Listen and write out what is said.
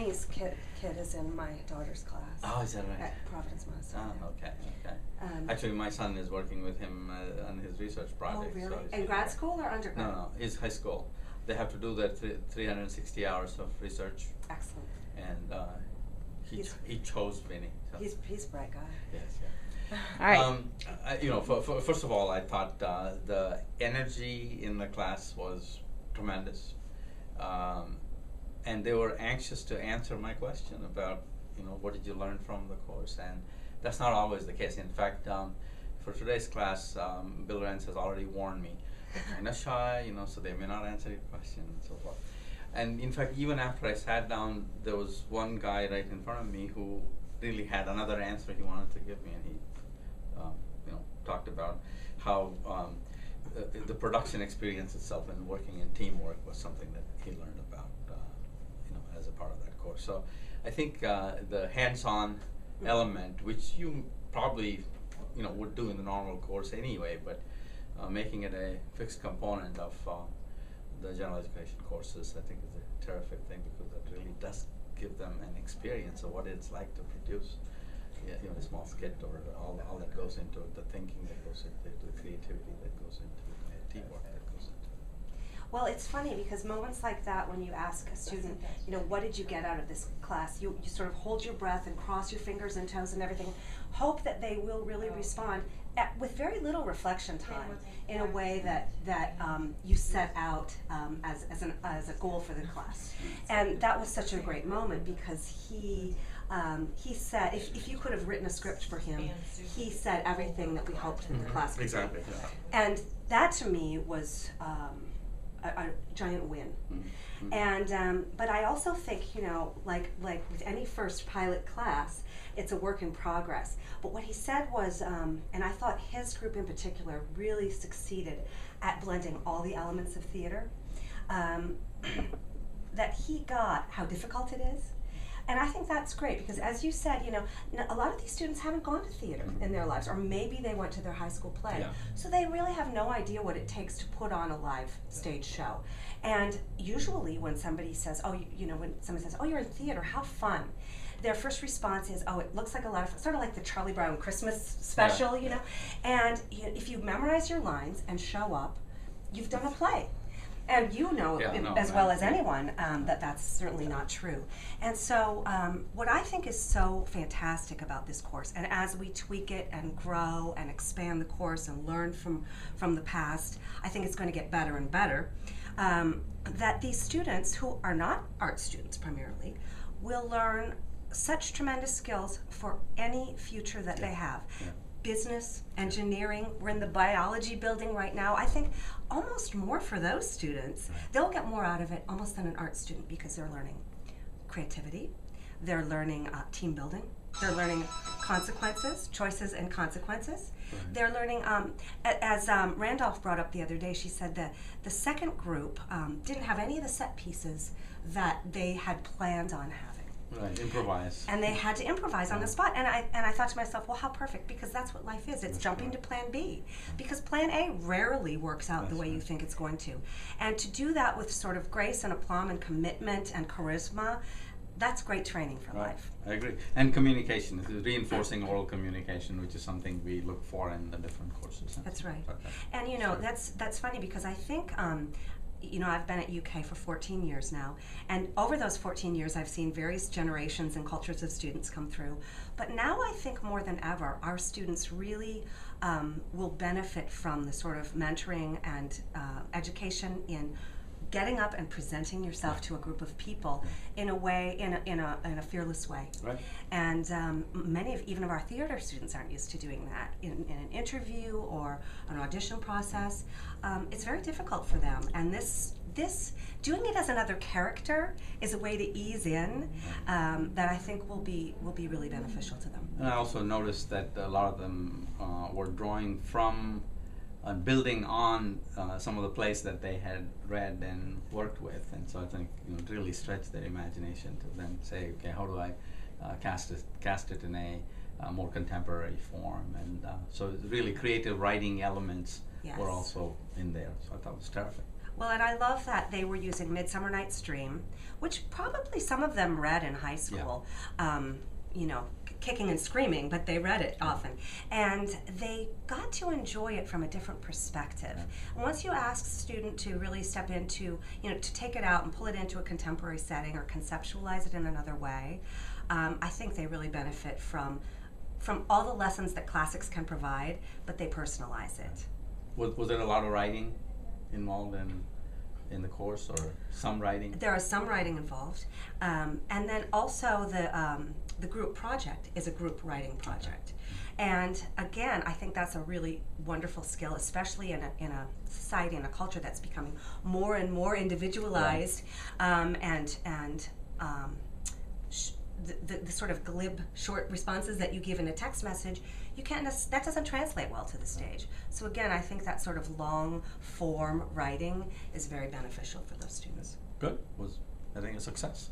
Jenny's kid is in my daughter's class. Oh, is that right? At Providence Monastery. Oh, okay. Actually, my son is working with him on his research project. Oh, really? So In grad school or undergrad? No, it's high school. They have to do their 360 hours of research. Excellent. And he chose Vinny. So. He's a bright guy. Yes, yeah. All right. First of all, I thought the energy in the class was tremendous. And they were anxious to answer my question about, what did you learn from the course? And that's not always the case. In fact, for today's class, Bill Rance has already warned me. They're kind of shy, so they may not answer your question and so forth. And in fact, even after I sat down, there was one guy right in front of me who really had another answer he wanted to give me, and he, talked about how the production experience itself and working in teamwork was something that he learned about, as a part of that course. So I think the hands-on element, which you probably, would do in the normal course anyway, but making it a fixed component of the general education courses, I think is a terrific thing, because it really does give them an experience of what it's like to produce a small skit, or all that goes into it, the thinking that goes into it, the creativity that goes into it, the teamwork that goes into it. Well, it's funny because moments like that, when you ask a student, what did you get out of this class, you sort of hold your breath and cross your fingers and toes and everything, hope that they will really respond with very little reflection time, in a way that you set out as a goal for the class. And that was such a great moment, because he said, if you could have written a script for him, he said everything that we hoped in the class would. Exactly. Yeah. And that to me was a giant win. Mm-hmm. And but I also think, like with any first pilot class, it's a work in progress. But what he said was, and I thought his group in particular really succeeded at blending all the elements of theater, that he got how difficult it is. And I think that's great, because as you said, a lot of these students haven't gone to theater in their lives, or maybe they went to their high school play. Yeah. So they really have no idea what it takes to put on a live stage show. And usually when somebody says, you're in theater, how fun, their first response is, it looks like a lot of fun, sort of like the Charlie Brown Christmas special, And if you memorize your lines and show up, you've done a play. And as well as anyone, that that's certainly not true. And so what I think is so fantastic about this course, and as we tweak it and grow and expand the course and learn from the past, I think it's going to get better and better, that these students, who are not art students primarily, will learn such tremendous skills for any future that they have. Yeah. Business, engineering, we're in the biology building right now. I think almost more for those students. They'll get more out of it almost than an art student, because they're learning creativity, they're learning team building, they're learning consequences, choices and consequences. Right. They're learning, as Randolph brought up the other day, she said that the second group didn't have any of the set pieces that they had planned on having. Right, improvise. And they had to improvise on the spot. And I thought to myself, well, how perfect, because that's what life is. It's jumping to plan B. Because plan A rarely works out the way you think it's going to. And to do that with sort of grace and aplomb and commitment and charisma, that's great training for life. I agree. And communication, reinforcing oral communication, which is something we look for in the different courses. That's right. And that's funny, because I think I've been at UK for 14 years now, and over those 14 years I've seen various generations and cultures of students come through. But now I think more than ever, our students really will benefit from the sort of mentoring and education in getting up and presenting yourself to a group of people in a way, in a fearless way. Right. And many of our theater students aren't used to doing that in an interview or an audition process. It's very difficult for them, and this doing it as another character is a way to ease in that I think will be really beneficial to them. And I also noticed that a lot of them were drawing from building on some of the plays that they had read and worked with, and so I think it really stretched their imagination to then say, okay, how do I cast it in a more contemporary form, and so really creative writing elements were also in there. So I thought it was terrific. Well, and I love that they were using Midsummer Night's Dream, which probably some of them read in high school, you know, kicking and screaming, but they read it often. And they got to enjoy it from a different perspective. And once you ask a student to really step into, you know, to take it out and pull it into a contemporary setting or conceptualize it in another way, I think they really benefit from all the lessons that classics can provide, but they personalize it. Was there a lot of writing involved in the course, or some writing? There is some writing involved, and then also the group project is a group writing project. And again, I think that's a really wonderful skill, especially in a society and a culture that's becoming more and more individualized, the sort of glib, short responses that you give in a text message, that doesn't translate well to the stage. So again, I think that sort of long form writing is very beneficial for those students. Good. Was, I think, a success.